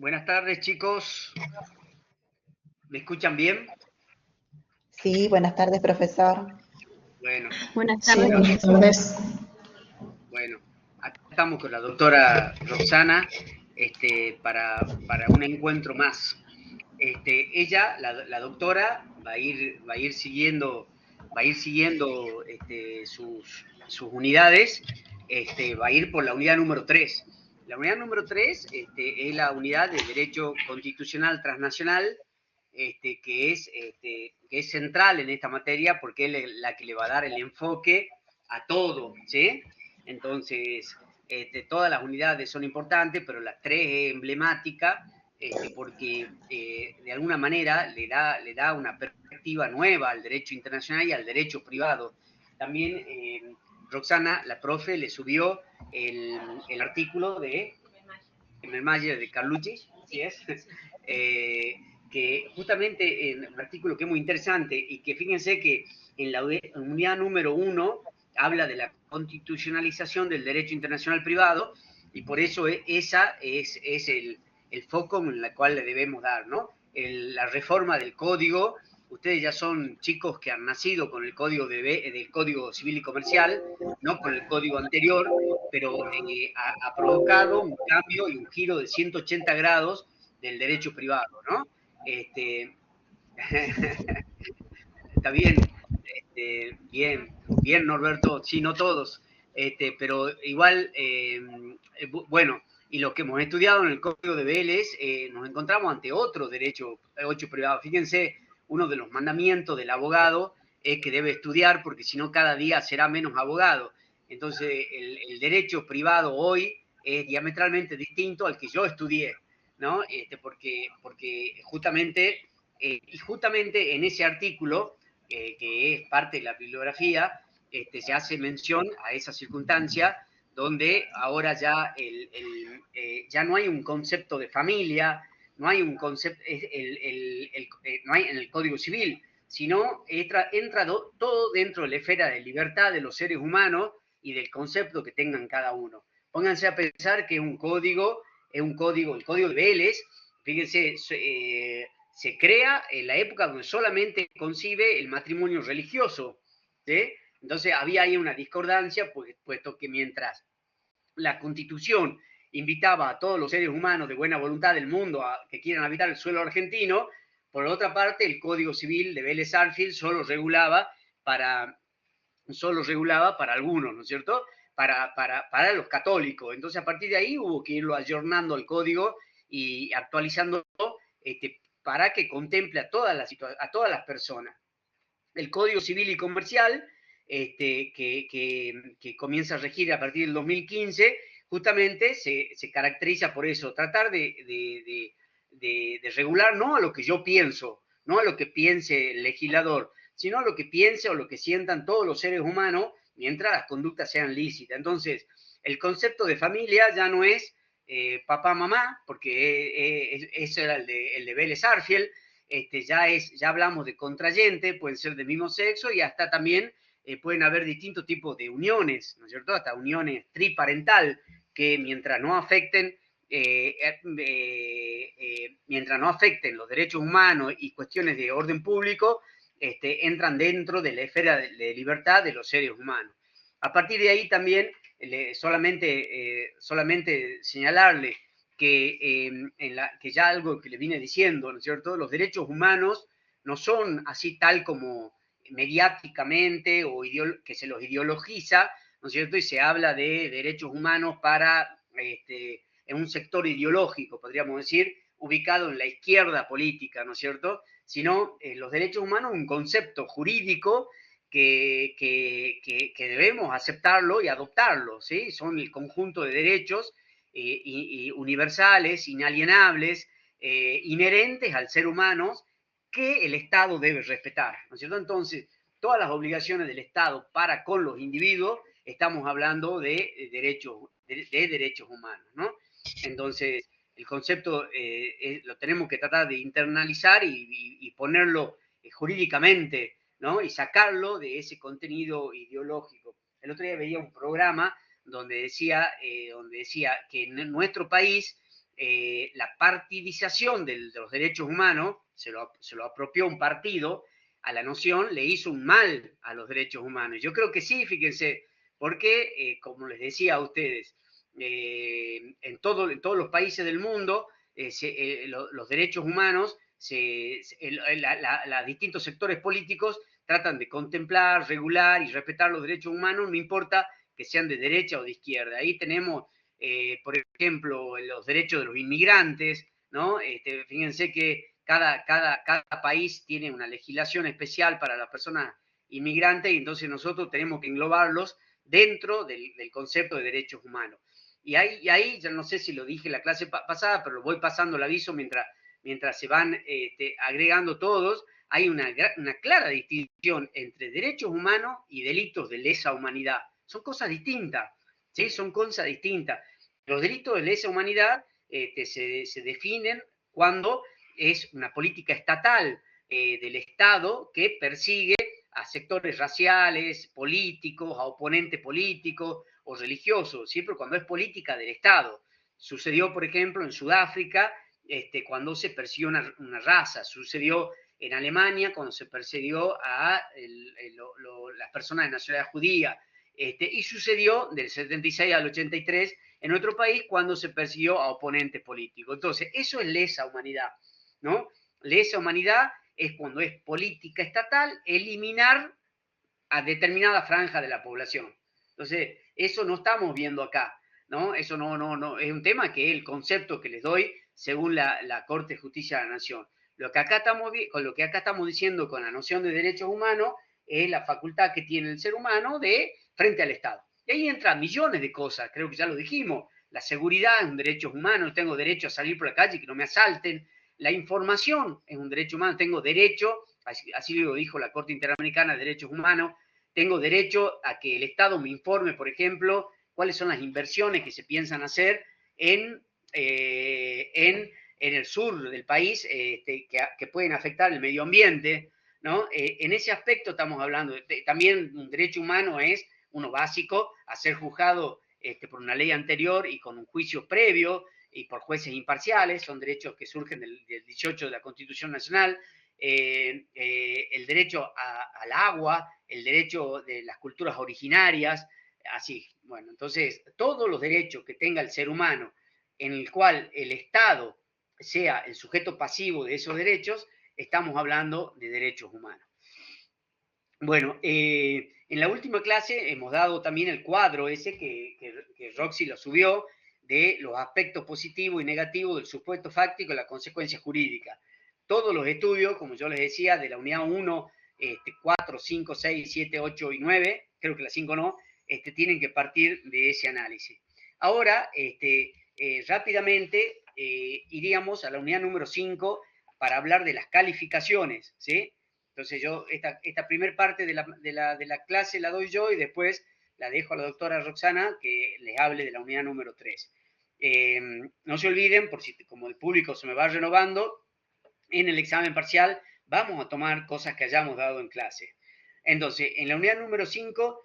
Buenas tardes, chicos. ¿Me escuchan bien? Sí, buenas tardes, profesor. Bueno, Buenas Sí, tardes. buenas tardes. bueno. Acá estamos con la doctora Roxana para un encuentro más. Ella, la doctora, va a ir siguiendo sus unidades. Va a ir por la unidad número 3. La unidad número 3 es la unidad de Derecho Constitucional Transnacional, que es central en esta materia porque es la que le va a dar el enfoque a todo, ¿sí? Entonces, todas las unidades son importantes, pero la 3 es emblemática, porque de alguna manera le da una perspectiva nueva al derecho internacional y al derecho privado. También Roxana, la profe, le subió el artículo de Mermayer de Carlucci, ¿sí es? Que justamente es un artículo que es muy interesante y que fíjense que en la unidad número 1 habla de la constitucionalización del derecho internacional privado y por eso esa es el foco en el cual le debemos dar, ¿no? La reforma del código. Ustedes ya son chicos que han nacido con el código del Código Civil y Comercial, no con el código anterior, pero ha provocado un cambio y un giro de 180 grados del derecho privado, ¿no? Este, Está bien, bien, bien, Norberto, sí, no todos, pero igual, bueno, y lo que hemos estudiado en el Código de Vélez, nos encontramos ante otro derecho privado. Fíjense, uno de los mandamientos del abogado es que debe estudiar, porque si no cada día será menos abogado. Entonces, el derecho privado hoy es diametralmente distinto al que yo estudié, ¿no? Porque justamente, y justamente en ese artículo, que es parte de la bibliografía, se hace mención a esa circunstancia donde ahora ya, ya no hay un concepto de familia, no hay un concepto, no hay en el Código Civil, sino entra todo dentro de la esfera de libertad de los seres humanos y del concepto que tengan cada uno. Pónganse a pensar que el código de Vélez, fíjense, se crea en la época donde solamente concibe el matrimonio religioso, ¿sí? Entonces había ahí una discordancia, puesto que mientras la Constitución invitaba a todos los seres humanos de buena voluntad del mundo que quieran habitar el suelo argentino, por otra parte el Código Civil de Vélez Sarsfield solo regulaba para algunos, ¿no es cierto? Para los católicos. Entonces, a partir de ahí hubo que irlo ayornando el código y actualizándolo, para que contemple a todas las personas. El Código Civil y Comercial, que comienza a regir a partir del 2015, justamente se caracteriza por eso, tratar de regular no a lo que yo pienso, no a lo que piense el legislador, sino a lo que piense o lo que sientan todos los seres humanos mientras las conductas sean lícitas. Entonces, el concepto de familia ya no es papá, mamá, porque eso era el de Vélez Sarsfield. Ya hablamos de contrayente, pueden ser del mismo sexo y hasta también pueden haber distintos tipos de uniones, ¿no es cierto? Hasta uniones triparental, que mientras no afecten los derechos humanos y cuestiones de orden público, entran dentro de la esfera de libertad de los seres humanos. A partir de ahí también, solamente señalarle que ya algo que le vine diciendo, ¿no es cierto? Los derechos humanos no son así tal como mediáticamente o que se los ideologiza, ¿no es cierto? Y se habla de derechos humanos en un sector ideológico, podríamos decir, ubicado en la izquierda política, ¿no es cierto? Sino los derechos humanos, un concepto jurídico que debemos aceptarlo y adoptarlo, ¿sí? Son el conjunto de derechos y universales, inalienables, inherentes al ser humano, que el Estado debe respetar, ¿no es cierto? Entonces, todas las obligaciones del Estado para con los individuos, estamos hablando de derechos humanos, ¿no? Entonces, el concepto lo tenemos que tratar de internalizar y ponerlo jurídicamente, ¿no? Y sacarlo de ese contenido ideológico. El otro día veía un programa donde decía que en nuestro país la partidización de los derechos humanos, se lo apropió un partido a la noción, le hizo un mal a los derechos humanos. Yo creo que sí, fíjense, porque, como les decía a ustedes, en todos los países del mundo, los derechos humanos, distintos sectores políticos tratan de contemplar, regular y respetar los derechos humanos, no importa que sean de derecha o de izquierda. Ahí tenemos, por ejemplo, los derechos de los inmigrantes, ¿no? Fíjense que cada país tiene una legislación especial para las personas inmigrantes y entonces nosotros tenemos que englobarlos dentro del concepto de derechos humanos. Y ahí, ya no sé si lo dije en la clase pasada, pero lo voy pasando el aviso mientras se van agregando todos. Hay una clara distinción entre derechos humanos y delitos de lesa humanidad. Son cosas distintas, ¿sí? Son cosas distintas. Los delitos de lesa humanidad se definen cuando es una política estatal del Estado que persigue a sectores raciales, políticos, a oponentes políticos o religiosos, siempre cuando es política del Estado. Sucedió, por ejemplo, en Sudáfrica, cuando se persiguió una raza, sucedió en Alemania cuando se persiguió a las personas de nacionalidad judía, y sucedió del 76 al 83 en otro país cuando se persiguió a oponentes políticos. Entonces, eso es lesa humanidad, ¿no? Lesa humanidad es cuando es política estatal eliminar a determinada franja de la población. Entonces, eso no estamos viendo acá, ¿no? Eso no, es un tema que es el concepto que les doy según la Corte de Justicia de la Nación. Lo que acá estamos diciendo con la noción de derechos humanos es la facultad que tiene el ser humano de frente al Estado. Y ahí entran millones de cosas, creo que ya lo dijimos. La seguridad es un derecho humano, tengo derecho a salir por la calle y que no me asalten. La información es un derecho humano, tengo derecho, así lo dijo la Corte Interamericana de Derechos Humanos, tengo derecho a que el Estado me informe, por ejemplo, cuáles son las inversiones que se piensan hacer en el sur del país que pueden afectar el medio ambiente, ¿no? En ese aspecto estamos hablando. También un derecho humano es uno básico, a ser juzgado por una ley anterior y con un juicio previo y por jueces imparciales, son derechos que surgen del 18 de la Constitución Nacional. El derecho al agua, el derecho de las culturas originarias, así. Bueno, entonces, todos los derechos que tenga el ser humano en el cual el Estado sea el sujeto pasivo de esos derechos, estamos hablando de derechos humanos. Bueno, en la última clase hemos dado también el cuadro ese que Roxy lo subió, de los aspectos positivos y negativos del supuesto fáctico y la consecuencia jurídica. Todos los estudios, como yo les decía, de la unidad 1, 4, 5, 6, 7, 8 y 9, creo que la 5 no, tienen que partir de ese análisis. Ahora, rápidamente iríamos a la unidad número 5 para hablar de las calificaciones, ¿sí? Entonces yo esta primer parte de la clase la doy yo y después la dejo a la doctora Roxana que les hable de la unidad número 3. No se olviden, por si como el público se me va renovando, en el examen parcial vamos a tomar cosas que hayamos dado en clase. Entonces, en la unidad número 5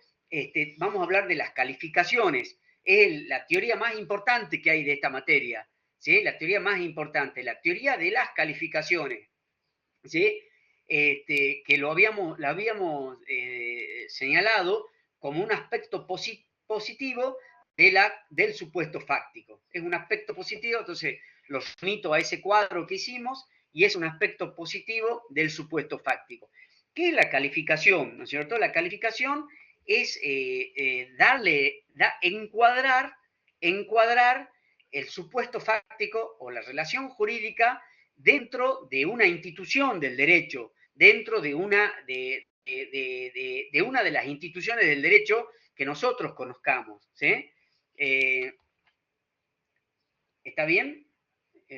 vamos a hablar de las calificaciones. Es la teoría más importante que hay de esta materia, ¿sí? La teoría más importante, la teoría de las calificaciones, ¿sí? Que la habíamos señalado como un aspecto positivo del supuesto fáctico. Es un aspecto positivo, entonces lo remito a ese cuadro que hicimos y es un aspecto positivo del supuesto fáctico. ¿Qué es la calificación? ¿No es cierto? La calificación es encuadrar el supuesto fáctico o la relación jurídica dentro de una institución del derecho, dentro de una de las instituciones del derecho que nosotros conozcamos, ¿sí? ¿Está bien?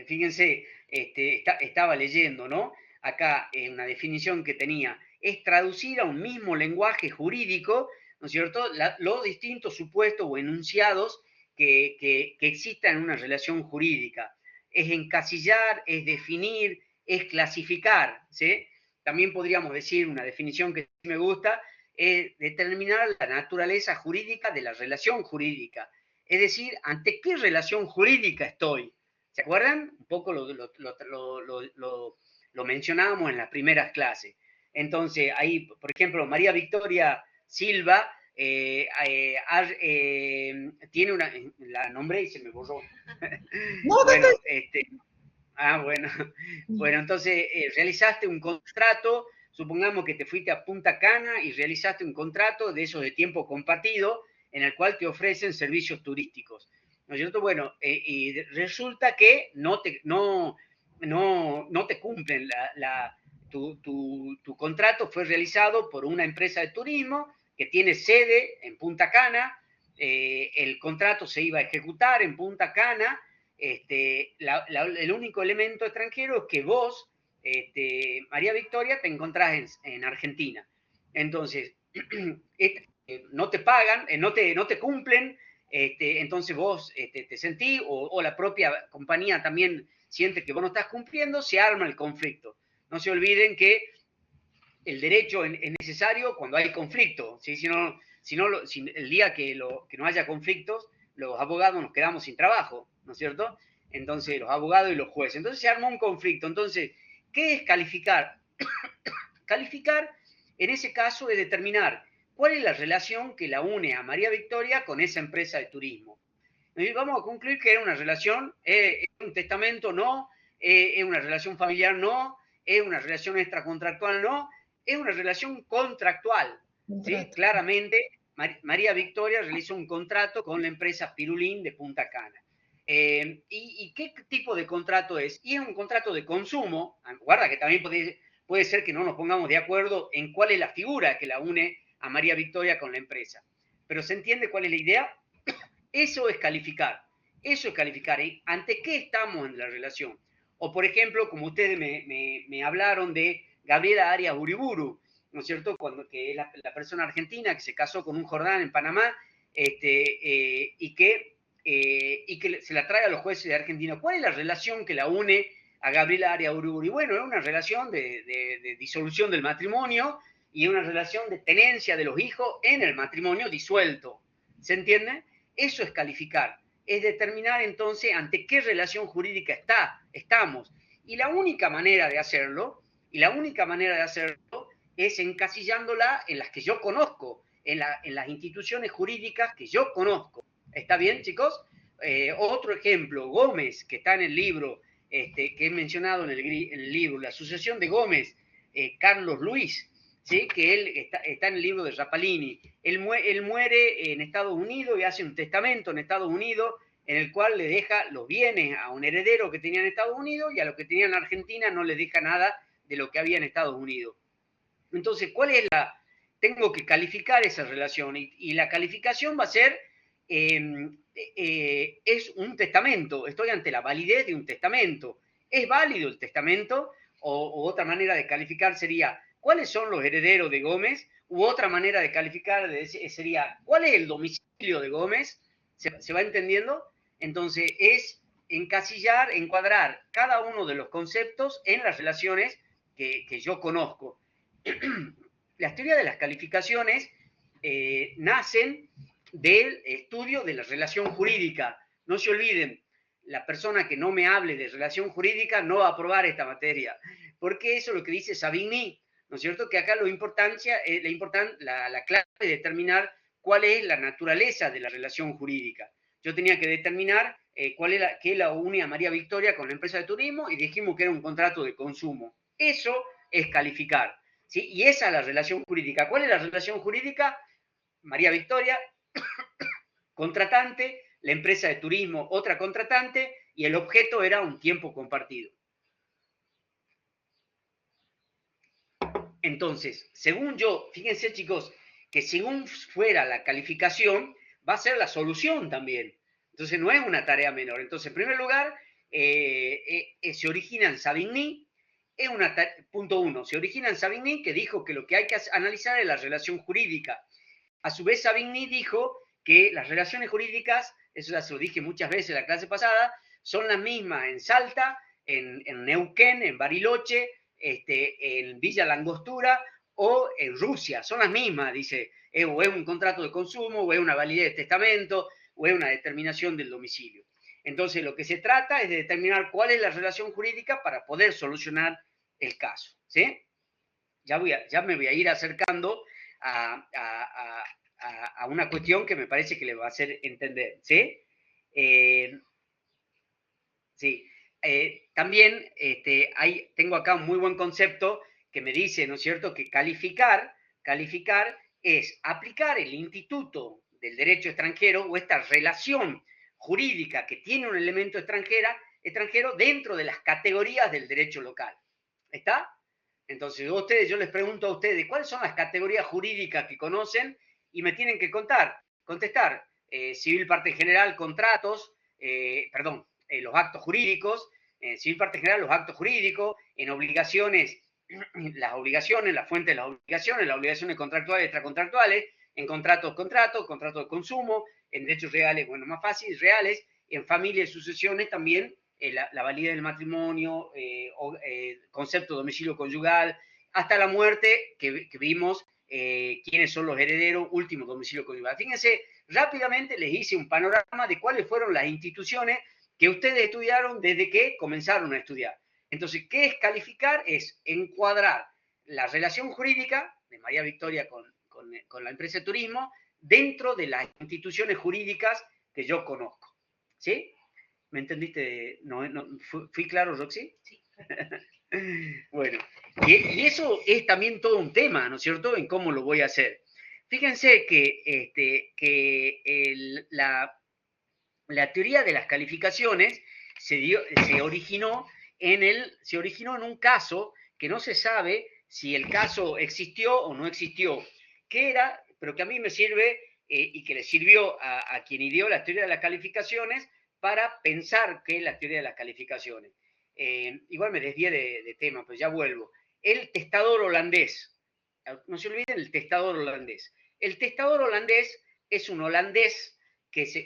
Fíjense, estaba leyendo, ¿no? Acá una definición que tenía, es traducir a un mismo lenguaje jurídico, ¿no es cierto?, los distintos supuestos o enunciados que existan en una relación jurídica. Es encasillar, es definir, es clasificar, ¿sí? También podríamos decir, una definición que me gusta, es determinar la naturaleza jurídica de la relación jurídica. Es decir, ¿ante qué relación jurídica estoy? ¿Se acuerdan? Un poco lo mencionábamos en las primeras clases. Entonces, ahí, por ejemplo, María Victoria Silva tiene una, la nombré y se me borró. No, Bueno, bueno. Bueno, entonces realizaste un contrato, supongamos que te fuiste a Punta Cana y realizaste un contrato de esos de tiempo compartido en el cual te ofrecen servicios turísticos. ¿No es cierto? Bueno, y resulta que no te cumplen tu contrato fue realizado por una empresa de turismo que tiene sede en Punta Cana, el contrato se iba a ejecutar en Punta Cana, el único elemento extranjero es que vos, María Victoria, te encontrás en Argentina. Entonces, no te pagan, no te cumplen, entonces vos te sentís, o la propia compañía también siente que vos no estás cumpliendo, se arma el conflicto. No se olviden que el derecho es necesario cuando hay conflicto, ¿sí? Si el día que no haya conflictos, los abogados nos quedamos sin trabajo, ¿no es cierto? Entonces, los abogados y los jueces. Entonces se arma un conflicto. Entonces, ¿qué es calificar? Calificar, en ese caso, es determinar cuál es la relación que la une a María Victoria con esa empresa de turismo. Y vamos a concluir que era una relación, es un testamento, no, es una relación familiar, no, es una relación extracontractual, no, es una relación contractual. ¿Sí? Claramente, María Victoria realizó un contrato con la empresa Pirulín de Punta Cana. ¿Y qué tipo de contrato es? Y es un contrato de consumo. Guarda que también puede ser que no nos pongamos de acuerdo en cuál es la figura que la une a María Victoria con la empresa. Pero ¿se entiende cuál es la idea? Eso es calificar. Eso es calificar. ¿Ante qué estamos en la relación? O, por ejemplo, como ustedes me hablaron de Gabriela Arias Uriburu, ¿no es cierto? Que es la persona argentina que se casó con un jordán en Panamá y que se la trae a los jueces de Argentina. ¿Cuál es la relación que la une a Gabriela Arias Uriburu? Bueno, es una relación de disolución del matrimonio y una relación de tenencia de los hijos en el matrimonio disuelto. ¿Se entiende? Eso es calificar, es determinar entonces ante qué relación jurídica estamos. Y la única manera de hacerlo, es encasillándola en las que yo conozco, en las instituciones jurídicas que yo conozco. ¿Está bien, chicos? Otro ejemplo, Gómez, que está en el libro, que he mencionado en el libro, la sucesión de Gómez, Carlos Luis, ¿sí? Que él está en el libro de Rapalini. Él muere en Estados Unidos y hace un testamento en Estados Unidos en el cual le deja los bienes a un heredero que tenía en Estados Unidos y a los que tenía en Argentina no le deja nada de lo que había en Estados Unidos. Entonces, ¿cuál es tengo que calificar esa relación y la calificación va a ser, es un testamento, estoy ante la validez de un testamento. ¿Es válido el testamento? O otra manera de calificar sería, ¿cuáles son los herederos de Gómez? U otra manera de calificar sería, ¿cuál es el domicilio de Gómez? ¿Se va entendiendo? Entonces, es encasillar, encuadrar cada uno de los conceptos en las relaciones que yo conozco. Las teorías de las calificaciones nacen del estudio de la relación jurídica. No se olviden, la persona que no me hable de relación jurídica no va a aprobar esta materia, porque eso es lo que dice Savigny, ¿no es cierto? Que acá la clave es determinar cuál es la naturaleza de la relación jurídica. Yo tenía que determinar qué la une a María Victoria con la empresa de turismo y dijimos que era un contrato de consumo. Eso es calificar. ¿Sí? Y esa es la relación jurídica. ¿Cuál es la relación jurídica? María Victoria, contratante, la empresa de turismo, otra contratante, y el objeto era un tiempo compartido. Entonces, según yo, fíjense chicos, que según fuera la calificación, va a ser la solución también. Entonces, no es una tarea menor. Entonces, en primer lugar, se origina en Savigny. Punto uno, se origina en Savigny, que dijo que lo que hay que analizar es la relación jurídica. A su vez, Savigny dijo que las relaciones jurídicas, eso ya se lo dije muchas veces en la clase pasada, son las mismas en Salta, en Neuquén, en Bariloche, en Villa Langostura o en Rusia. Son las mismas, dice, o es un contrato de consumo, o es una validez de testamento, o es una determinación del domicilio. Entonces, lo que se trata es de determinar cuál es la relación jurídica para poder solucionar el caso, ¿sí? Ya me voy a ir acercando a una cuestión que me parece que le va a hacer entender, ¿sí? Sí. También tengo acá un muy buen concepto que me dice, ¿no es cierto?, que calificar es aplicar el instituto del derecho extranjero o esta relación jurídica que tiene un elemento extranjero dentro de las categorías del derecho local. ¿Está? Entonces, yo les pregunto a ustedes, ¿cuáles son las categorías jurídicas que conocen? Y me tienen que contestar, civil parte general, contratos, los actos jurídicos, civil parte general, los actos jurídicos, en obligaciones, las fuentes de las obligaciones contractuales y extracontractuales, en contratos de consumo, en derechos reales, bueno, más fácil, reales, en familia y sucesiones también, la validez del matrimonio, concepto de domicilio conyugal, hasta la muerte, que vimos quiénes son los herederos, último domicilio conyugal. Fíjense, rápidamente les hice un panorama de cuáles fueron las instituciones que ustedes estudiaron desde que comenzaron a estudiar. Entonces, ¿qué es calificar? Es encuadrar la relación jurídica de María Victoria con la empresa de turismo dentro de las instituciones jurídicas que yo conozco. ¿Sí? ¿Me entendiste? ¿Fui claro, Roxy? Sí. Bueno, y eso es también todo un tema, ¿no es cierto?, en cómo lo voy a hacer. Fíjense que la teoría de las calificaciones se originó en un caso que no se sabe si el caso existió o no existió, que era, pero que a mí me sirve y que le sirvió a quien ideó la teoría de las calificaciones para pensar qué es la teoría de las calificaciones. Igual me desvié de tema, pero ya vuelvo. El testador holandés. No se olviden el testador holandés. El testador holandés es un holandés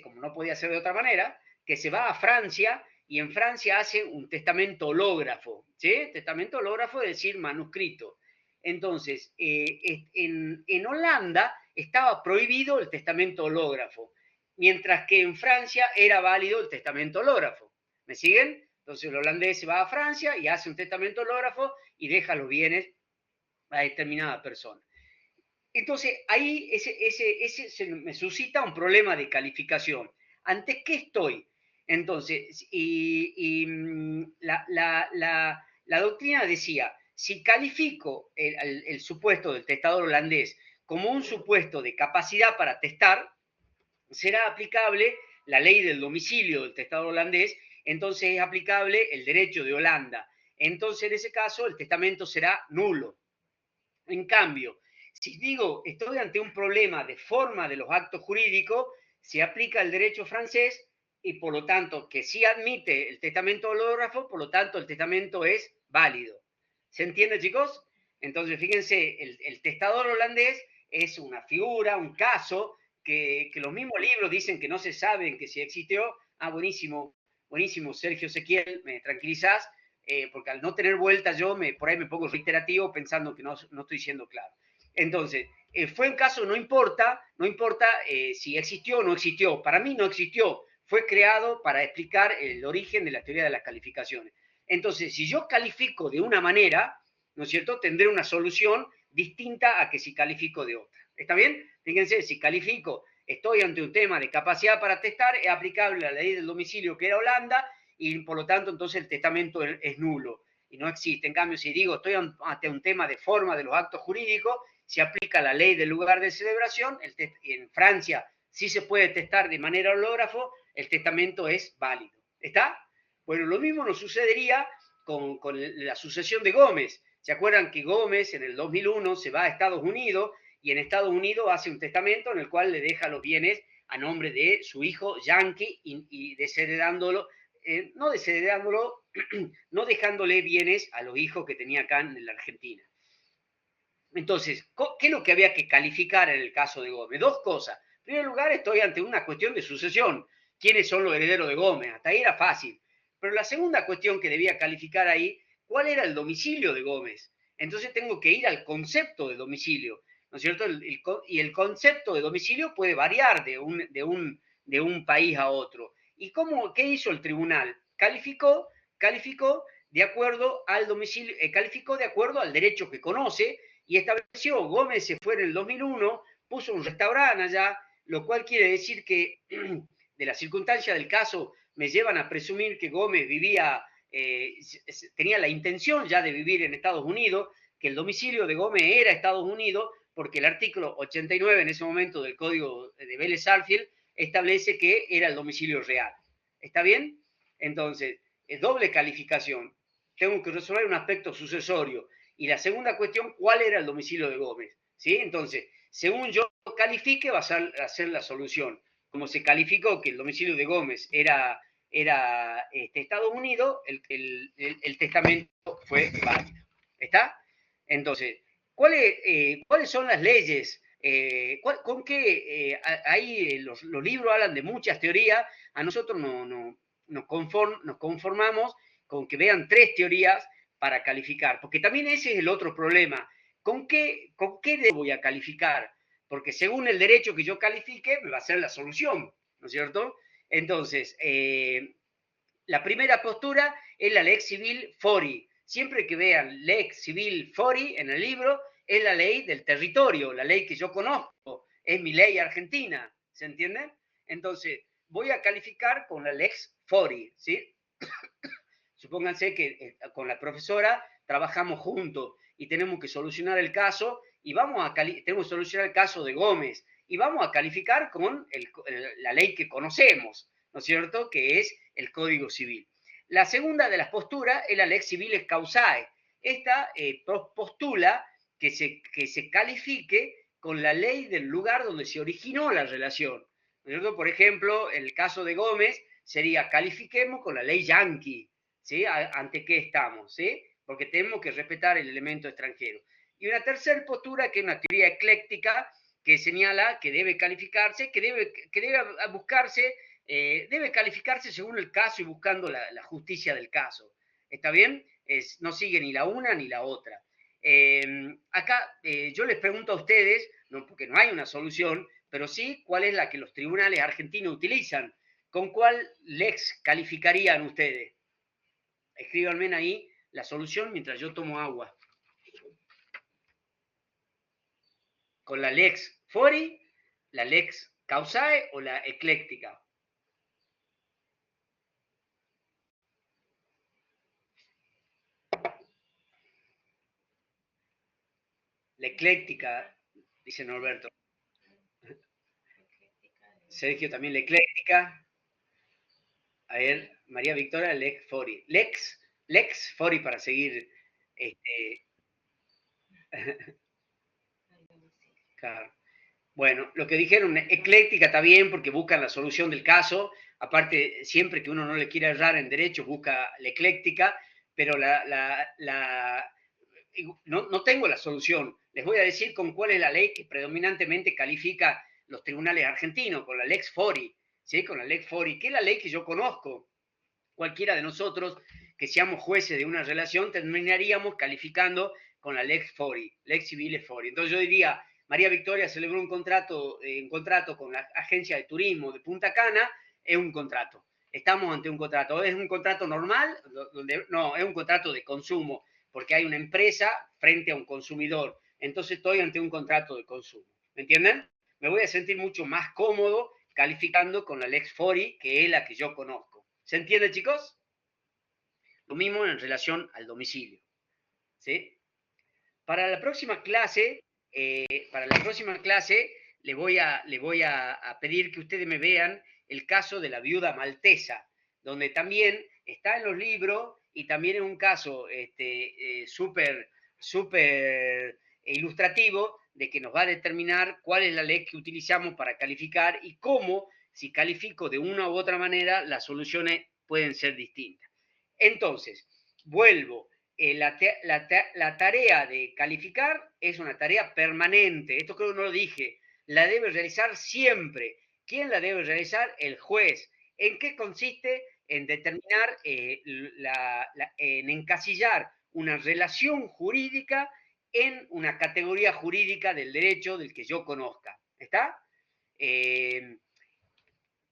como no podía ser de otra manera, que se va a Francia y en Francia hace un testamento hológrafo, ¿sí? Testamento hológrafo es decir, manuscrito. Entonces, en Holanda estaba prohibido el testamento hológrafo, mientras que en Francia era válido el testamento hológrafo. ¿Me siguen? Entonces el holandés se va a Francia y hace un testamento hológrafo y deja los bienes a determinada persona. Entonces, ahí se me suscita un problema de calificación. ¿Ante qué estoy? Entonces, la doctrina decía, si califico el supuesto del testador holandés como un supuesto de capacidad para testar, será aplicable la ley del domicilio del testador holandés, entonces es aplicable el derecho de Holanda. Entonces, en ese caso, el testamento será nulo. En cambio, si digo estoy ante un problema de forma de los actos jurídicos, se aplica el derecho francés y por lo tanto que sí admite el testamento hológrafo, por lo tanto el testamento es válido. ¿Se entiende, chicos? Entonces, fíjense, el testador holandés es una figura, un caso, que los mismos libros dicen que no se saben que si existió. Ah, buenísimo, buenísimo, Sergio Ezequiel, me tranquilizás, porque al no tener vuelta yo por ahí me pongo reiterativo pensando que no estoy siendo claro. Entonces, fue un caso, no importa si existió o no existió. Para mí no existió, fue creado para explicar el origen de la teoría de las calificaciones. Entonces, si yo califico de una manera, ¿no es cierto?, tendré una solución distinta a que si califico de otra. ¿Está bien? Fíjense, si califico, estoy ante un tema de capacidad para testar, es aplicable la ley del domicilio que era Holanda, y por lo tanto entonces el testamento es nulo y no existe. En cambio, si digo estoy ante un tema de forma de los actos jurídicos, se aplica la ley del lugar de celebración, en Francia sí se puede testar de manera hológrafo, el testamento es válido. ¿Está? Bueno, lo mismo nos sucedería con la sucesión de Gómez. ¿Se acuerdan que Gómez en el 2001 se va a Estados Unidos y en Estados Unidos hace un testamento en el cual le deja los bienes a nombre de su hijo Yankee y desheredándolo, no desheredándolo, no dejándole bienes a los hijos que tenía acá en la Argentina? Entonces, ¿qué es lo que había que calificar en el caso de Gómez? Dos cosas. En primer lugar, estoy ante una cuestión de sucesión. ¿Quiénes son los herederos de Gómez? Hasta ahí era fácil. Pero la segunda cuestión que debía calificar ahí, ¿cuál era el domicilio de Gómez? Entonces tengo que ir al concepto de domicilio, ¿no es cierto? Y el concepto de domicilio puede variar de un país a otro. ¿Y qué hizo el tribunal? Calificó de acuerdo al domicilio, calificó de acuerdo al derecho que conoce y estableció, Gómez se fue en el 2001, puso un restaurante allá, lo cual quiere decir que de la circunstancia del caso me llevan a presumir que Gómez tenía la intención ya de vivir en Estados Unidos, que el domicilio de Gómez era Estados Unidos, porque el artículo 89 en ese momento del Código de Vélez-Sarsfield establece que era el domicilio real. ¿Está bien? Entonces, es doble calificación. Tengo que resolver un aspecto sucesorio. Y la segunda cuestión, ¿cuál era el domicilio de Gómez? ¿Sí? Entonces, según yo califique, va a ser la solución. Como se calificó que el domicilio de Gómez era Estados Unidos, el testamento fue válido. ¿Está? Entonces, ¿cuáles son las leyes? ¿Con qué? Ahí los libros hablan de muchas teorías. A nosotros nos conformamos con que vean 3 teorías para calificar, porque también ese es el otro problema. ¿Con qué voy a calificar? Porque según el derecho que yo califique, me va a ser la solución, ¿no es cierto? Entonces, la primera postura es la Lex Civil Fori. Siempre que vean Lex Civil Fori en el libro, es la ley del territorio, la ley que yo conozco, es mi ley argentina, ¿se entiende? Entonces, voy a calificar con la Lex Fori, ¿sí? Supónganse que con la profesora trabajamos juntos y tenemos que solucionar el caso y tenemos que solucionar el caso de Gómez y vamos a calificar con la ley que conocemos, ¿no es cierto? Que es el Código Civil. La segunda de las posturas es la Lex Civilis Causae. Esta postula que se califique con la ley del lugar donde se originó la relación, ¿no es cierto? Por ejemplo, en el caso de Gómez sería califiquemos con la ley Yankee, ¿sí? ¿Ante qué estamos? ¿Sí? Porque tenemos que respetar el elemento extranjero. Y una tercera postura, que es una teoría ecléctica, que señala que debe calificarse, que debe buscarse, debe calificarse según el caso y buscando la justicia del caso. ¿Está bien? No sigue ni la una ni la otra. Acá yo les pregunto a ustedes, no, porque no hay una solución, pero sí cuál es la que los tribunales argentinos utilizan. ¿Con cuál lex calificarían ustedes? Escríbanme ahí la solución mientras yo tomo agua. ¿Con la lex fori, la lex causae o la ecléctica? La ecléctica, dice Norberto. Sergio también la ecléctica. A ver, María Victoria, lex fori. Lex fori para seguir. Claro. Bueno, lo que dijeron, ecléctica está bien porque buscan la solución del caso. Aparte, siempre que uno no le quiera errar en derecho, busca la ecléctica, pero no tengo la solución. Les voy a decir con cuál es la ley que predominantemente califica los tribunales argentinos, con la Lex Fori, ¿sí? Con la Lex Fori, que es la ley que yo conozco. Cualquiera de nosotros que seamos jueces de una relación terminaríamos calificando con la Lex Fori, Lex Civile Fori. Entonces yo diría, María Victoria celebró un contrato con la agencia de turismo de Punta Cana, es un contrato. Estamos ante un contrato. ¿Es un contrato normal? No, es un contrato de consumo, porque hay una empresa frente a un consumidor. Entonces estoy ante un contrato de consumo. ¿Me entienden? Me voy a sentir mucho más cómodo calificando con la Lex Fori, que es la que yo conozco. ¿Se entiende, chicos? Lo mismo en relación al domicilio. ¿Sí? Para la próxima clase, le voy a pedir que ustedes me vean el caso de la viuda maltesa, donde también está en los libros y también es un caso súper ilustrativo de que nos va a determinar cuál es la ley que utilizamos para calificar y cómo, si califico de una u otra manera, las soluciones pueden ser distintas. Entonces, vuelvo. La tarea de calificar es una tarea permanente. Esto creo que no lo dije. La debe realizar siempre. ¿Quién la debe realizar? El juez. ¿En qué consiste? En determinar, en encasillar una relación jurídica en una categoría jurídica del derecho del que yo conozca. ¿Está?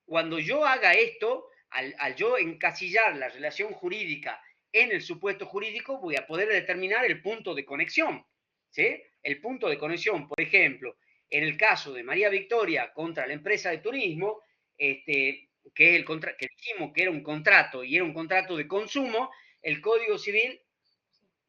Cuando yo haga esto, al yo encasillar la relación jurídica en el supuesto jurídico, voy a poder determinar el punto de conexión, ¿sí? El punto de conexión, por ejemplo, en el caso de María Victoria contra la empresa de turismo, que, que dijimos que era un contrato y era un contrato de consumo, el Código Civil,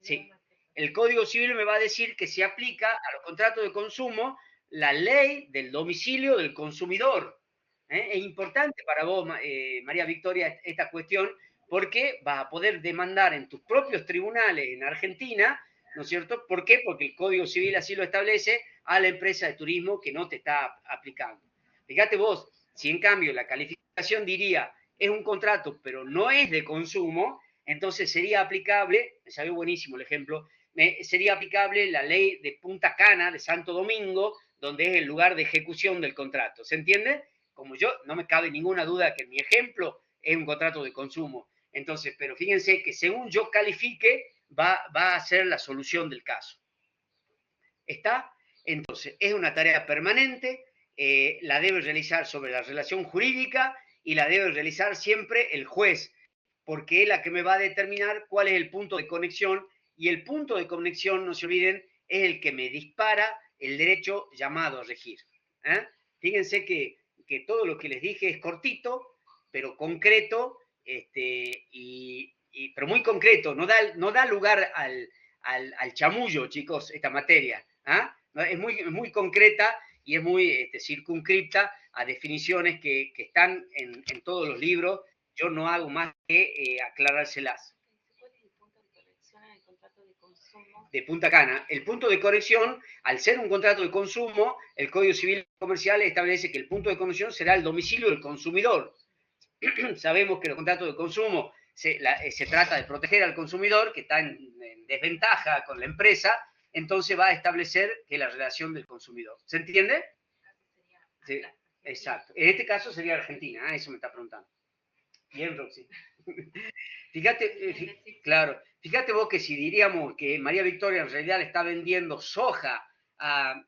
sí, el Código Civil me va a decir que se aplica a los contratos de consumo la ley del domicilio del consumidor. Es importante para vos, María Victoria, esta cuestión, porque vas a poder demandar en tus propios tribunales en Argentina, ¿no es cierto? ¿Por qué? Porque el Código Civil así lo establece a la empresa de turismo que no te está aplicando. Fíjate vos, si en cambio la calificación diría es un contrato, pero no es de consumo, entonces sería aplicable, me salió buenísimo el ejemplo, sería aplicable la ley de Punta Cana, de Santo Domingo, donde es el lugar de ejecución del contrato. ¿Se entiende? Como yo, no me cabe ninguna duda que mi ejemplo es un contrato de consumo. Entonces, pero fíjense que según yo califique, va a ser la solución del caso. ¿Está? Entonces, es una tarea permanente, la debe realizar sobre la relación jurídica y la debe realizar siempre el juez, porque es la que me va a determinar cuál es el punto de conexión, y el punto de conexión, no se olviden, es el que me dispara el derecho llamado a regir. Fíjense que todo lo que les dije es cortito, pero concreto, pero muy concreto, no da lugar al chamullo, chicos, esta materia. Es muy concreta y es muy circunscripta a definiciones que están en todos los libros. Yo no hago más que aclarárselas. ¿Cuál es el punto de conexión en el contrato de consumo? De Punta Cana. El punto de conexión, al ser un contrato de consumo, el Código Civil Comercial establece que el punto de conexión será el domicilio del consumidor. Sabemos que los contratos de consumo se trata de proteger al consumidor, que está en desventaja con la empresa, entonces va a establecer que la relación del consumidor. ¿Se entiende? Sí, exacto. En este caso sería Argentina, eso me está preguntando. Bien, Roxy. Fíjate, claro, fíjate vos que si diríamos que María Victoria en realidad le está vendiendo soja a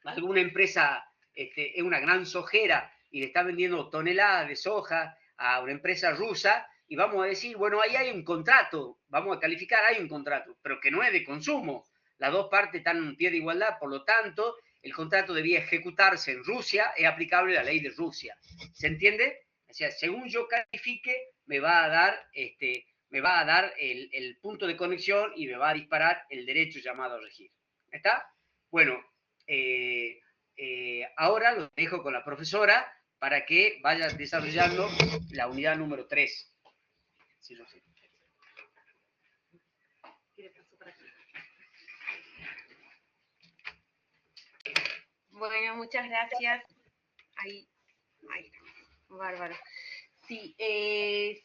alguna empresa, es una gran sojera y le está vendiendo toneladas de soja a una empresa rusa, y vamos a decir, bueno, ahí hay un contrato, vamos a calificar, hay un contrato, pero que no es de consumo. Las dos partes están en pie de igualdad, por lo tanto, el contrato debía ejecutarse en Rusia, es aplicable la ley de Rusia. ¿Se entiende? O sea, según yo califique, me va a dar, el punto de conexión y me va a disparar el derecho llamado a regir. ¿Está? Bueno, ahora lo dejo con la profesora para que vaya desarrollando la unidad número 3. Sí, yo sé. Bueno, muchas gracias. Ahí está. Bárbaro. Sí,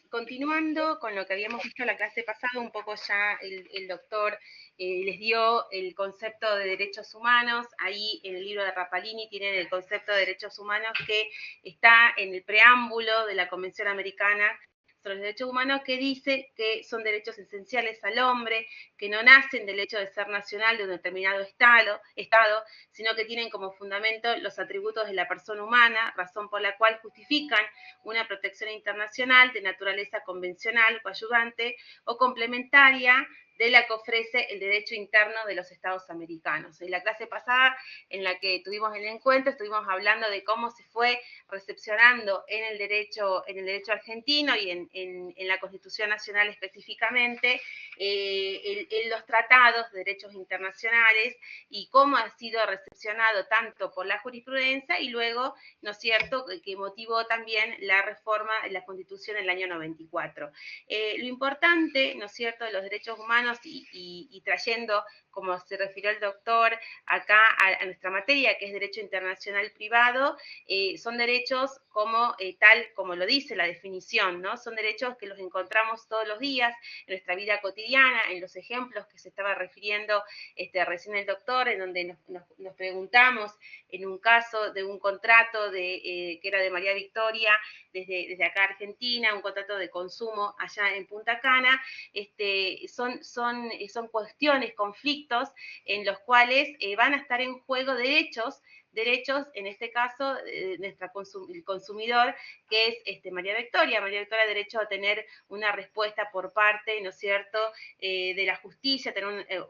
continuando con lo que habíamos visto en la clase pasada, un poco ya el doctor les dio el concepto de derechos humanos. Ahí en el libro de Rapalini tienen el concepto de derechos humanos que está en el preámbulo de la Convención Americana sobre los derechos humanos, que dice que son derechos esenciales al hombre, que no nacen del hecho de ser nacional de un determinado estado, sino que tienen como fundamento los atributos de la persona humana, razón por la cual justifican una protección internacional de naturaleza convencional, coadyuvante o complementaria de la que ofrece el derecho interno de los Estados americanos. En la clase pasada, en la que tuvimos el encuentro, estuvimos hablando de cómo se fue recepcionando en el derecho argentino y en la Constitución Nacional específicamente, en los tratados de derechos internacionales, y cómo ha sido recepcionado tanto por la jurisprudencia y luego, ¿no es cierto?, que motivó también la reforma de la Constitución en el año 94. Lo importante, ¿no es cierto?, de los derechos humanos y trayendo, como se refirió el doctor, acá a nuestra materia, que es Derecho Internacional Privado, son derechos como tal como lo dice la definición, ¿no? Son derechos que los encontramos todos los días en nuestra vida cotidiana, en los ejemplos que se estaba refiriendo recién el doctor, en donde nos preguntamos en un caso de un contrato que era de María Victoria, desde acá Argentina, un contrato de consumo allá en Punta Cana, son cuestiones, conflictos en los cuales van a estar en juego derechos derechos, en este caso, el consumidor, que es María Victoria. María Victoria, derecho a tener una respuesta por parte, ¿no es cierto?, de la justicia,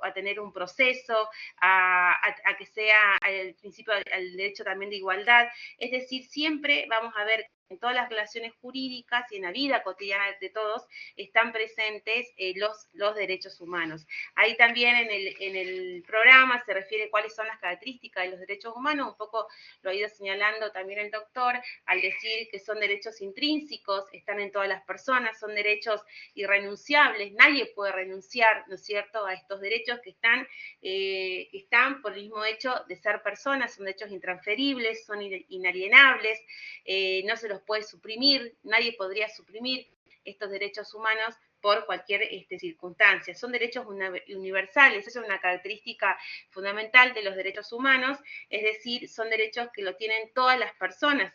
a tener un proceso, a que sea al principio al derecho también de igualdad. Es decir, siempre vamos a ver en todas las relaciones jurídicas y en la vida cotidiana de todos están presentes los derechos humanos. Ahí también en el programa se refiere cuáles son las características de los derechos humanos, un poco lo ha ido señalando también el doctor, al decir que son derechos intrínsecos, están en todas las personas, son derechos irrenunciables, nadie puede renunciar, ¿no es cierto?, a estos derechos que están por el mismo hecho de ser personas, son derechos intransferibles, son inalienables, no se los puede suprimir, nadie podría suprimir estos derechos humanos por cualquier circunstancia. Son derechos universales, esa es una característica fundamental de los derechos humanos, es decir, son derechos que lo tienen todas las personas,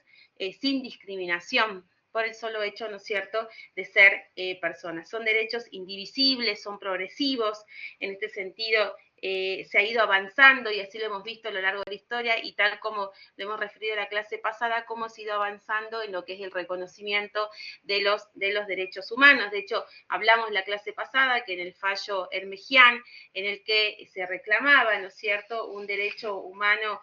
sin discriminación, por el solo hecho, ¿no es cierto?, de ser personas. Son derechos indivisibles, son progresivos, en este sentido se ha ido avanzando y así lo hemos visto a lo largo de la historia y tal como lo hemos referido en la clase pasada, cómo se ha ido avanzando en lo que es el reconocimiento de los derechos humanos. De hecho, hablamos la clase pasada que en el fallo Hermegian, en el que se reclamaba, ¿no es cierto?, un derecho humano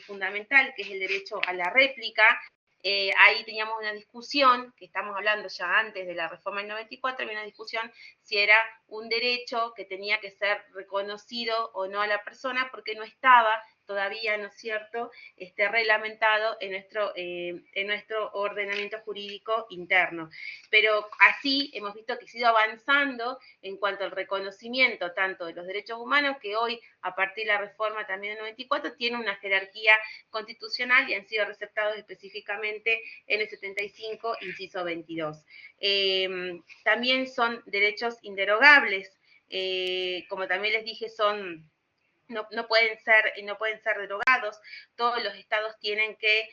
fundamental, que es el derecho a la réplica. Ahí teníamos una discusión, que estamos hablando ya antes de la reforma del 94, había una discusión si era un derecho que tenía que ser reconocido o no a la persona, porque no estaba todavía, ¿no es cierto?, reglamentado en nuestro ordenamiento jurídico interno. Pero así hemos visto que se ha ido avanzando en cuanto al reconocimiento tanto de los derechos humanos, que hoy, a partir de la reforma también del 94, tiene una jerarquía constitucional y han sido receptados específicamente en el 75, inciso 22. También son derechos inderogables, como también les dije, no pueden ser derogados, todos los estados tienen que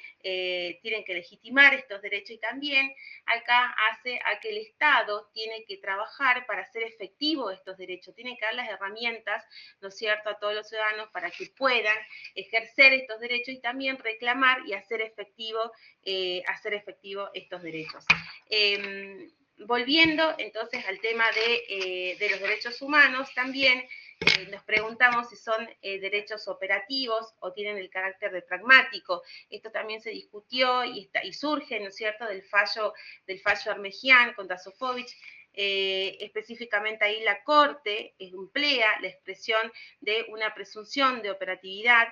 legitimar estos derechos y también acá hace a que el Estado tiene que trabajar para hacer efectivo estos derechos, tiene que dar las herramientas, ¿no es cierto?, a todos los ciudadanos para que puedan ejercer estos derechos y también reclamar y hacer efectivo estos derechos. Volviendo entonces al tema de los derechos humanos, también nos preguntamos si son derechos operativos o tienen el carácter de pragmático. Esto también se discutió y surge, ¿no es cierto?, del fallo Hermegian contra Sofovich. Específicamente ahí la Corte emplea la expresión de una presunción de operatividad,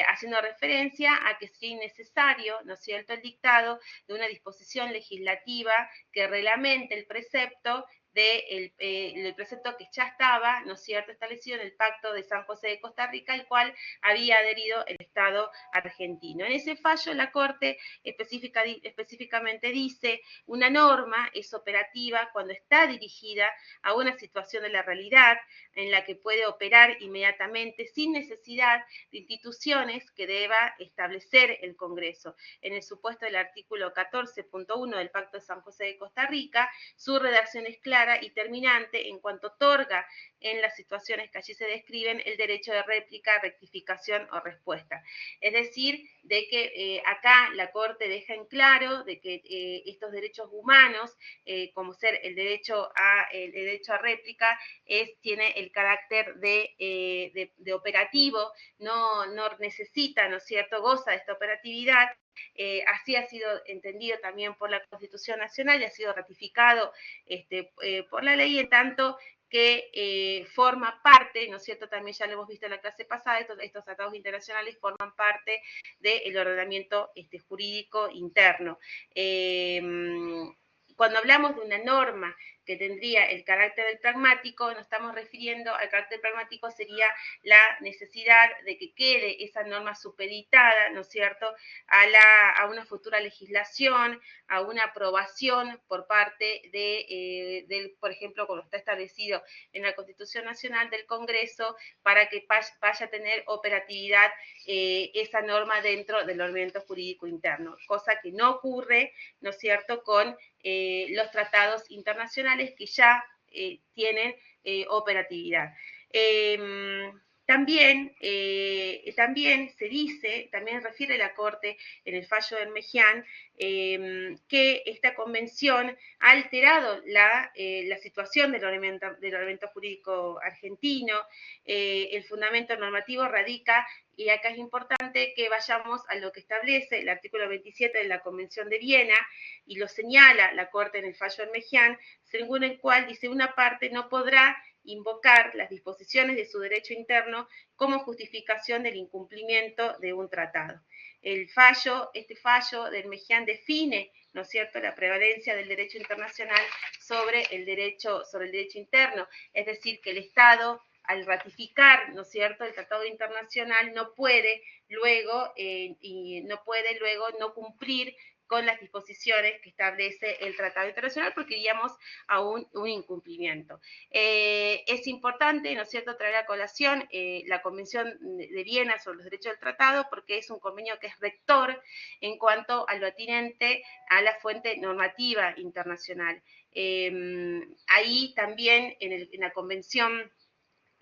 haciendo referencia a que sería innecesario, ¿no es cierto?, el dictado de una disposición legislativa que reglamente el precepto del precepto que ya estaba, ¿no es cierto?, establecido en el Pacto de San José de Costa Rica, al cual había adherido el Estado argentino. En ese fallo la Corte específicamente dice: una norma es operativa cuando está dirigida a una situación de la realidad en la que puede operar inmediatamente sin necesidad de instituciones que deba establecer el Congreso. En el supuesto del artículo 14.1 del Pacto de San José de Costa Rica, su redacción es clara y terminante en cuanto otorga en las situaciones que allí se describen el derecho de réplica, rectificación o respuesta. Es decir, de que acá la Corte deja en claro de que estos derechos humanos, como ser el derecho a réplica, tiene el carácter de operativo, no necesita, ¿no es cierto?, goza de esta operatividad. Así ha sido entendido también por la Constitución Nacional y ha sido ratificado por la ley, en tanto que forma parte, ¿no es cierto?, también ya lo hemos visto en la clase pasada, estos tratados internacionales forman parte del ordenamiento jurídico interno. Cuando hablamos de una norma que tendría el carácter del pragmático, nos estamos refiriendo al carácter pragmático, sería la necesidad de que quede esa norma supeditada, ¿no es cierto?, a una futura legislación, a una aprobación por parte por ejemplo, como está establecido en la Constitución Nacional del Congreso, para que vaya a tener operatividad esa norma dentro del ordenamiento jurídico interno, cosa que no ocurre, ¿no es cierto?, con los tratados internacionales que ya tienen operatividad. También se dice, también refiere la Corte en el fallo de Meján, que esta convención ha alterado la situación del ordenamiento jurídico argentino. El fundamento normativo radica, y acá es importante que vayamos a lo que establece el artículo 27 de la Convención de Viena, y lo señala la Corte en el fallo de Meján, según el cual dice: una parte no podrá invocar las disposiciones de su derecho interno como justificación del incumplimiento de un tratado. Este fallo del Meján define, ¿no es cierto?, la prevalencia del derecho internacional sobre el derecho interno, es decir, que el Estado, al ratificar, ¿no es cierto?, el tratado internacional, no puede luego no cumplir con las disposiciones que establece el tratado internacional, porque iríamos a un incumplimiento. Es importante, ¿no es cierto?, traer a colación la Convención de Viena sobre los derechos del tratado, porque es un convenio que es rector en cuanto a lo atinente a la fuente normativa internacional. Ahí también, en la Convención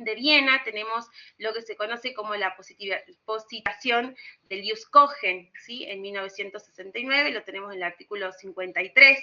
de Viena, tenemos lo que se conoce como la positación del Ius Cogen, ¿sí?, en 1969, lo tenemos en el artículo 53,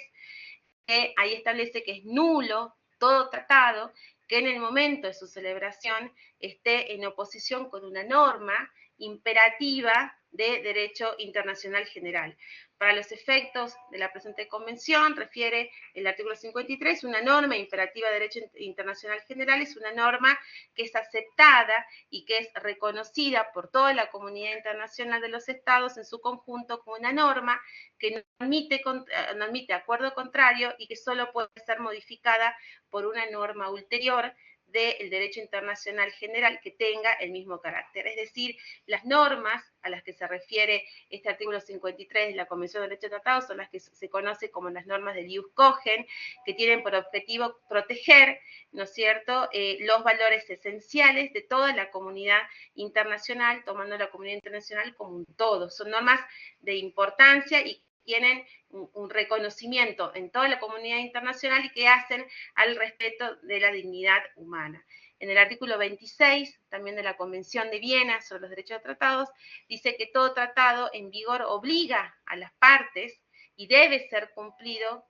que ahí establece que es nulo todo tratado que en el momento de su celebración esté en oposición con una norma imperativa de derecho internacional general. Para los efectos de la presente convención, refiere el artículo 53, una norma imperativa de derecho internacional general es una norma que es aceptada y que es reconocida por toda la comunidad internacional de los estados en su conjunto como una norma que no admite acuerdo contrario y que solo puede ser modificada por una norma ulterior del derecho internacional general que tenga el mismo carácter. Es decir, las normas a las que se refiere este artículo 53 de la Convención de Derecho Tratado son las que se conoce como las normas del Ius Cogen, que tienen por objetivo proteger, ¿no es cierto?, los valores esenciales de toda la comunidad internacional, tomando la comunidad internacional como un todo. Son normas de importancia y tienen un reconocimiento en toda la comunidad internacional y que hacen al respeto de la dignidad humana. En el artículo 26, también de la Convención de Viena sobre los derechos de tratados, dice que todo tratado en vigor obliga a las partes y debe ser cumplido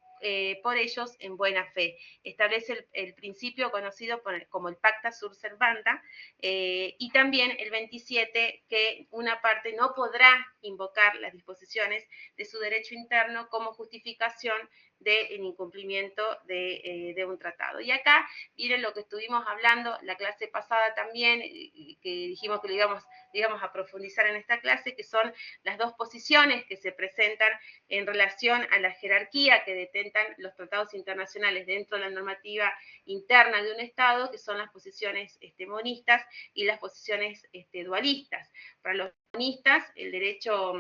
por ellos en buena fe. Establece el principio conocido como el Pacta Sunt Servanda, y también el 27, que una parte no podrá invocar las disposiciones de su derecho interno como justificación del incumplimiento de un tratado. Y acá miren lo que estuvimos hablando la clase pasada también, que dijimos que lo íbamos a profundizar en esta clase, que son las dos posiciones que se presentan en relación a la jerarquía que detentan los tratados internacionales dentro de la normativa interna de un Estado, que son las posiciones monistas y las posiciones dualistas. Para los monistas, el derecho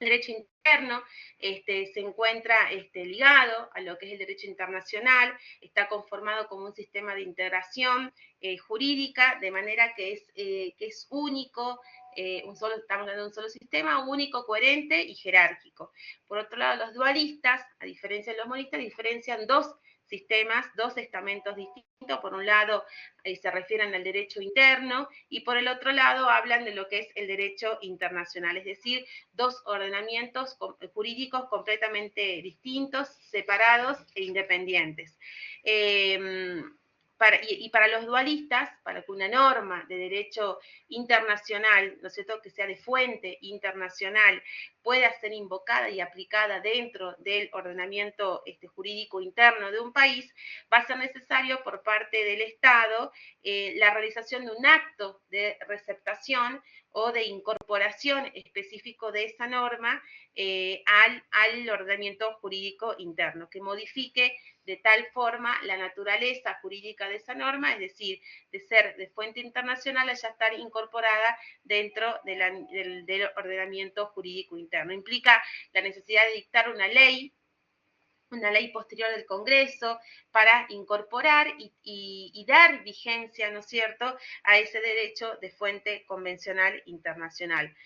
interno se encuentra ligado a lo que es el derecho internacional, está conformado como un sistema de integración jurídica, de manera que es único, estamos hablando de un solo sistema, único, coherente y jerárquico. Por otro lado, los dualistas, a diferencia de los monistas, diferencian dos sistemas, dos estamentos distintos. Por un lado se refieren al derecho interno y por el otro lado hablan de lo que es el derecho internacional, es decir, dos ordenamientos jurídicos completamente distintos, separados e independientes. Para los dualistas, para que una norma de derecho internacional, ¿no es cierto?, que sea de fuente internacional, pueda ser invocada y aplicada dentro del ordenamiento jurídico interno de un país, va a ser necesario por parte del Estado la realización de un acto de receptación o de incorporación específico de esa norma al ordenamiento jurídico interno, que modifique de tal forma la naturaleza jurídica de esa norma, es decir, de ser de fuente internacional a ya estar incorporada dentro del ordenamiento jurídico interno. Implica la necesidad de dictar una ley posterior del Congreso para incorporar y dar vigencia, ¿no es cierto?, a ese derecho de fuente convencional internacional.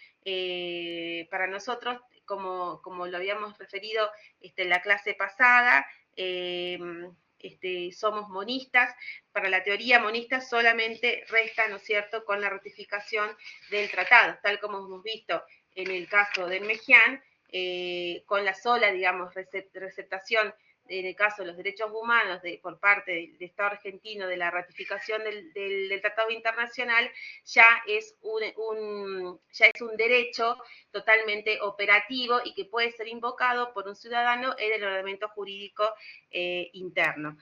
Para nosotros, como lo habíamos referido en la clase pasada, somos monistas. Para la teoría monista solamente resta, ¿no es cierto?, con la ratificación del tratado, tal como hemos visto en el caso del Mejía, con la sola, digamos, receptación en el caso de los derechos humanos por parte del Estado argentino de la ratificación del Tratado Internacional, ya es un derecho totalmente operativo y que puede ser invocado por un ciudadano en el ordenamiento jurídico interno.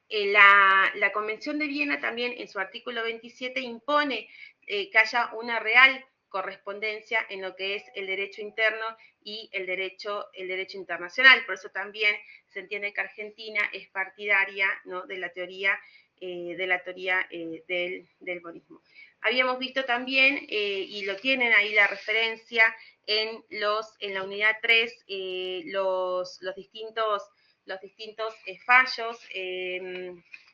La Convención de Viena también en su artículo 27 impone que haya una real correspondencia en lo que es el derecho interno y el derecho internacional. Por eso también se entiende que Argentina es partidaria, ¿no?, de la teoría del bonismo. Habíamos visto también, y lo tienen ahí la referencia en la unidad 3, los distintos fallos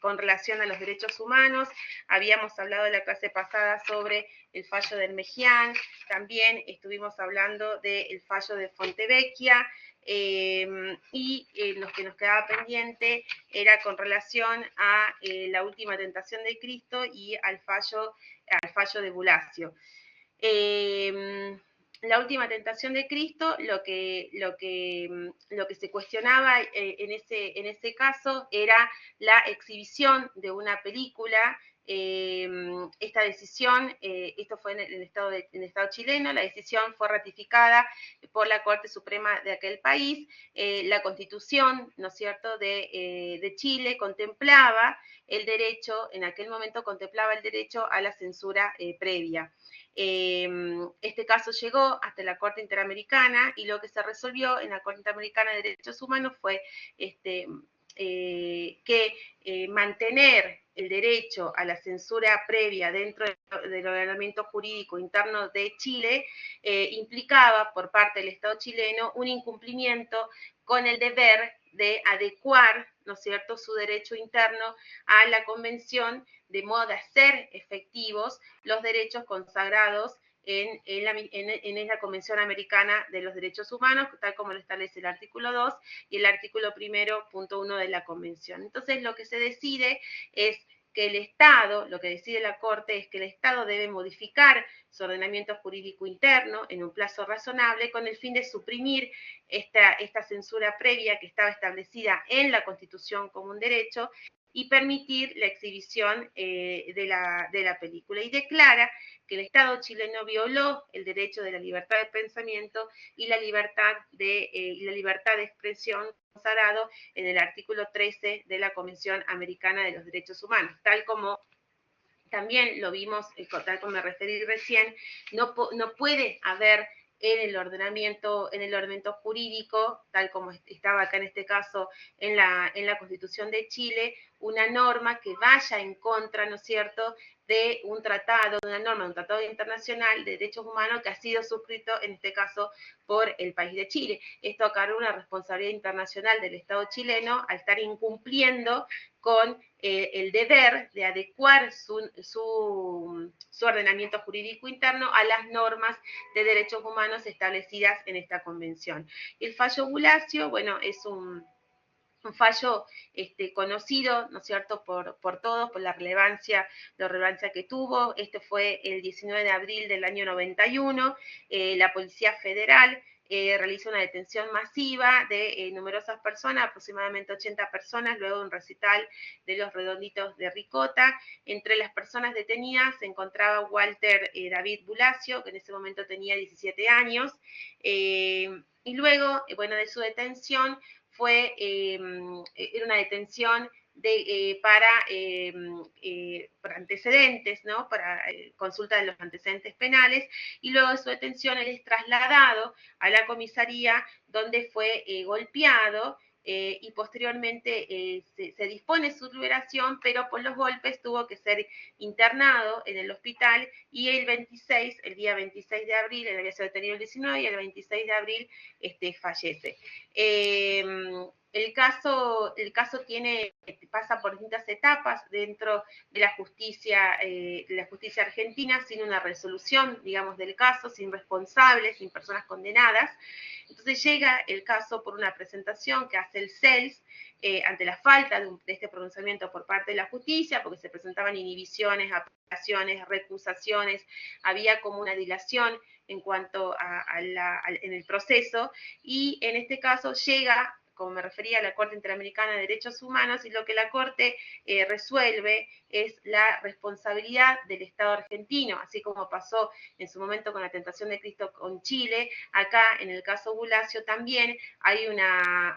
con relación a los derechos humanos. Habíamos hablado en la clase pasada sobre el fallo del Mejía, también estuvimos hablando del fallo de Fontevecchia, y lo que nos quedaba pendiente era con relación a la última tentación de Cristo y al fallo de Bulacio. La última tentación de Cristo, lo que se cuestionaba en ese caso era la exhibición de una película. Esta decisión, esto fue en el Estado chileno, la decisión fue ratificada por la Corte Suprema de aquel país. La Constitución, ¿no es cierto?, de Chile contemplaba el derecho, en aquel momento contemplaba el derecho a la censura previa. Este caso llegó hasta la Corte Interamericana y lo que se resolvió en la Corte Interamericana de Derechos Humanos fue mantener el derecho a la censura previa dentro del ordenamiento jurídico interno de Chile implicaba por parte del Estado chileno un incumplimiento con el deber de adecuar, ¿no es cierto?, su derecho interno a la Convención, de modo de hacer efectivos los derechos consagrados en la Convención Americana de los Derechos Humanos, tal como lo establece el artículo 2 y el artículo 1.1 de la Convención. Entonces, lo que se decide es que el Estado, lo que decide la Corte es que el Estado debe modificar su ordenamiento jurídico interno en un plazo razonable con el fin de suprimir esta censura previa que estaba establecida en la Constitución como un derecho y permitir la exhibición de la película. Y declara que el Estado chileno violó el derecho de la libertad de pensamiento y la libertad de expresión consagrado en el artículo 13 de la Convención Americana de los Derechos Humanos, tal como también lo vimos, tal como me referí recién. No puede haber en el ordenamiento jurídico, tal como estaba acá en este caso en la Constitución de Chile, una norma que vaya en contra, ¿no es cierto?, de un tratado, de una norma, de un tratado internacional de derechos humanos que ha sido suscrito, en este caso, por el país de Chile. Esto acarrea una responsabilidad internacional del Estado chileno al estar incumpliendo con el deber de adecuar su ordenamiento jurídico interno a las normas de derechos humanos establecidas en esta convención. El fallo Bulacio, bueno, es un fallo conocido, ¿no es cierto?, por todos, por la relevancia que tuvo. Este fue el 19 de abril del año 91. La Policía Federal realizó una detención masiva de numerosas personas, aproximadamente 80 personas, luego de un recital de los Redonditos de Ricota. Entre las personas detenidas se encontraba Walter David Bulacio, que en ese momento tenía 17 años, y luego, bueno, de su detención era una detención para antecedentes, ¿no?, para consulta de los antecedentes penales, y luego de su detención él es trasladado a la comisaría donde fue golpeado, y posteriormente se dispone su liberación, pero por los golpes tuvo que ser internado en el hospital, y el día 26 de abril, él había sido detenido el 19, y el 26 de abril fallece. el caso pasa por distintas etapas dentro de la justicia argentina, sin una resolución, digamos, del caso, sin responsables, sin personas condenadas. Entonces llega el caso por una presentación que hace el CELS ante la falta de este pronunciamiento por parte de la justicia, porque se presentaban inhibiciones, apelaciones, recusaciones, había como una dilación en cuanto en el proceso, y en este caso llega, como me refería, a la Corte Interamericana de Derechos Humanos, y lo que la Corte resuelve es la responsabilidad del Estado argentino, así como pasó en su momento con la Tentación de Cristo con Chile. Acá, en el caso Bulacio, también hay una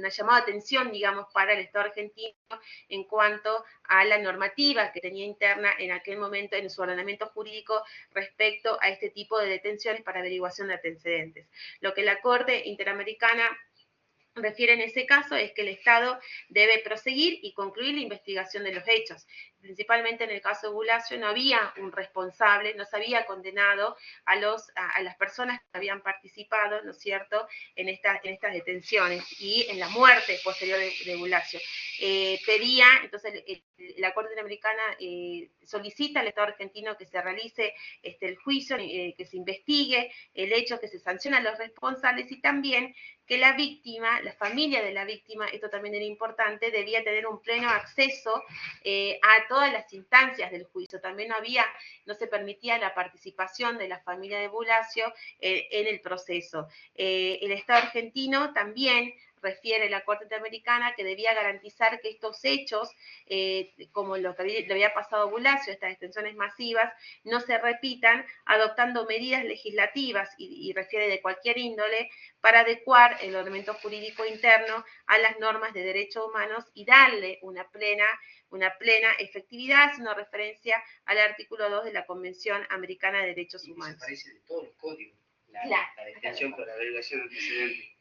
llamada de atención, digamos, para el Estado argentino en cuanto a la normativa que tenía interna en aquel momento en su ordenamiento jurídico respecto a este tipo de detenciones para averiguación de antecedentes. Lo que la Corte Interamericana refiere en ese caso es que el Estado debe proseguir y concluir la investigación de los hechos. Principalmente en el caso de Bulacio no había un responsable, no se había condenado a las personas que habían participado, ¿no es cierto?, en estas detenciones y en la muerte posterior de Bulacio. Pedía, entonces, la Corte Interamericana solicita al Estado argentino que se realice el juicio, que se investigue el hecho, que se sancionen a los responsables, y también que la víctima, la familia de la víctima, esto también era importante, debía tener un pleno acceso a todas las instancias del juicio. También no se permitía la participación de la familia de Bulacio en el proceso. El Estado argentino también refiere la Corte Interamericana que debía garantizar que estos hechos, como lo que le había pasado a Bulacio, estas detenciones masivas, no se repitan, adoptando medidas legislativas, y refiere de cualquier índole, para adecuar el ordenamiento jurídico interno a las normas de derechos humanos y darle una plena efectividad, haciendo referencia al artículo 2 de la Convención Americana de Derechos Humanos. Aparece de todos los códigos, claro, la detención por averiguación antecedente.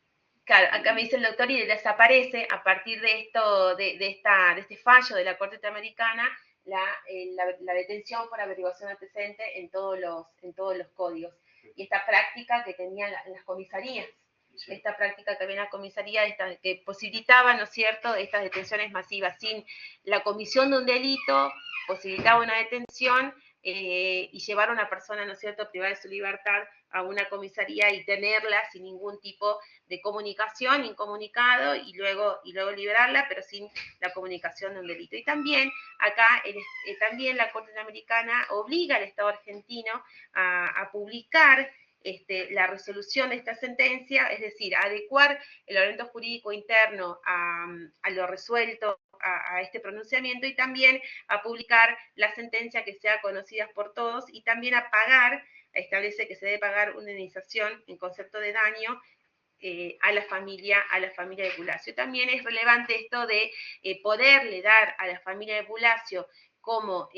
Claro, acá me dice el doctor, y desaparece a partir de este fallo de la Corte Interamericana la detención por averiguación antecedente en todos los códigos. Y esta práctica que tenían las comisarías, sí, esta práctica que había en la comisaría, que posibilitaba, ¿no es cierto?, estas detenciones masivas. Sin la comisión de un delito, posibilitaba una detención y llevar a una persona, ¿no es cierto?, privada de su libertad a una comisaría y tenerla sin ningún tipo de comunicación, incomunicado, y luego liberarla, pero sin la comunicación de un delito. Y también acá, también la Corte Interamericana obliga al Estado argentino a publicar la resolución de esta sentencia, es decir, adecuar el ordenamiento jurídico interno a lo resuelto, a este pronunciamiento, y también a publicar la sentencia que sea conocida por todos, y también a pagar, establece que se debe pagar una indemnización en concepto de daño a la familia de Bulacio. También es relevante esto de poderle dar a la familia de Bulacio como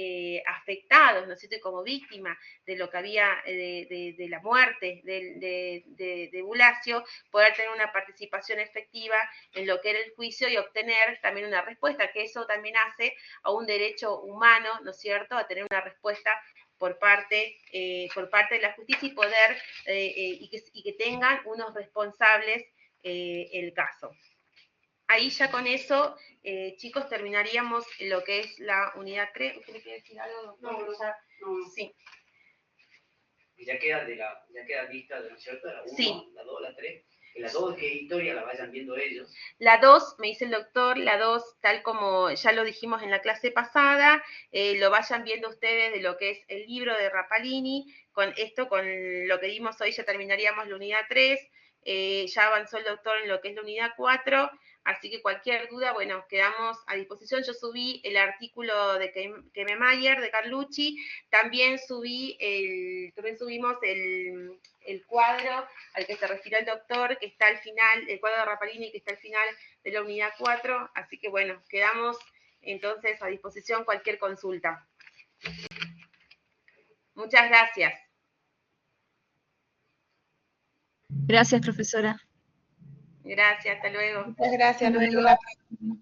afectados, ¿no es cierto?, y como víctima de lo que había, de la muerte de Bulacio, poder tener una participación efectiva en lo que era el juicio y obtener también una respuesta, que eso también hace a un derecho humano, ¿no es cierto?, a tener una respuesta por parte de la justicia, y poder y que tengan unos responsables el caso. Ahí ya con eso, chicos, terminaríamos lo que es la unidad 3. ¿Usted le quiere decir algo? No. Sí. Ya queda lista, ¿no es cierto? La 1, sí, la 2, la 3. La 2, ¿qué historia la vayan viendo ellos? La 2, me dice el doctor, la 2, tal como ya lo dijimos en la clase pasada, lo vayan viendo ustedes de lo que es el libro de Rapalini. Con lo que dimos hoy, ya terminaríamos la unidad 3. Ya avanzó el doctor en lo que es la unidad 4, así que cualquier duda, bueno, quedamos a disposición. Yo subí el artículo de Kemmeyer, de Carlucci, también subimos el cuadro al que se refirió el doctor, que está al final, el cuadro de Rapalini, que está al final de la unidad 4, así que bueno, quedamos entonces a disposición cualquier consulta. Muchas gracias. Gracias, profesora. Gracias, hasta luego. Muchas gracias, nos vemos la próxima.